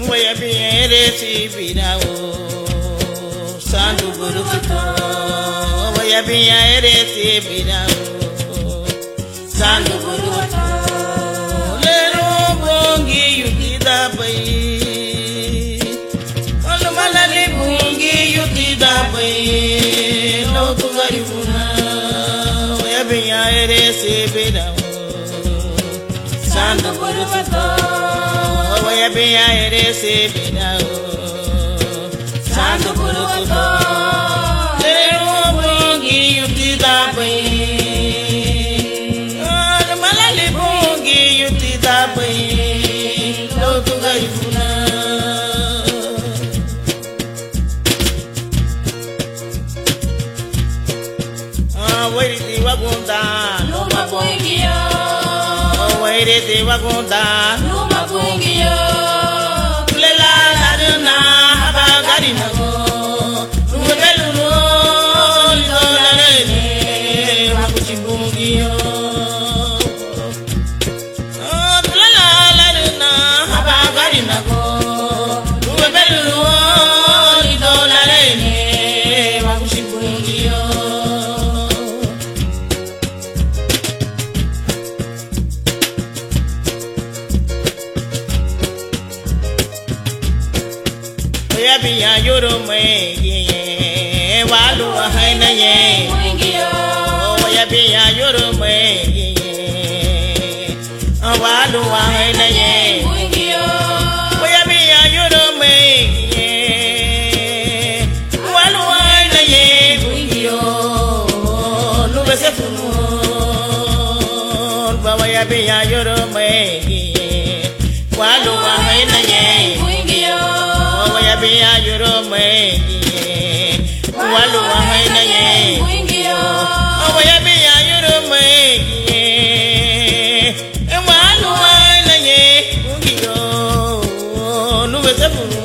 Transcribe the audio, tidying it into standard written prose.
Waya biere si bidao sandu burukuto waya biere si bidao sandu burukuto lero bongi yutida bai olo malali bongi yutida bai no tugayuna waya biere si bidao sandu burukuto waya biere si bidao sandu burukuto lero bongi yutida bai olo malali bongi yutida bai no tugayuna wairiti wagunda Luma Bungio, wairiti wagunda Luma Bungio, kulela laruna habagari nago rubeluno lidolane wakuchibungio kulela laruna habagari nago rubeluno lidolane wakuchibungio Biya yoro me ye walu haina ye Bungio, ya biya yoro me ye walu haina ye Bungio, ya biya yoro me ye walu haina ye Bungio, nu bese funu baba ya biya yoro me ye walu haina ye Bungio, waya biya yoro me walu haina ye Bungio, waya biya yoro me walu haina ye ngio nu bese funu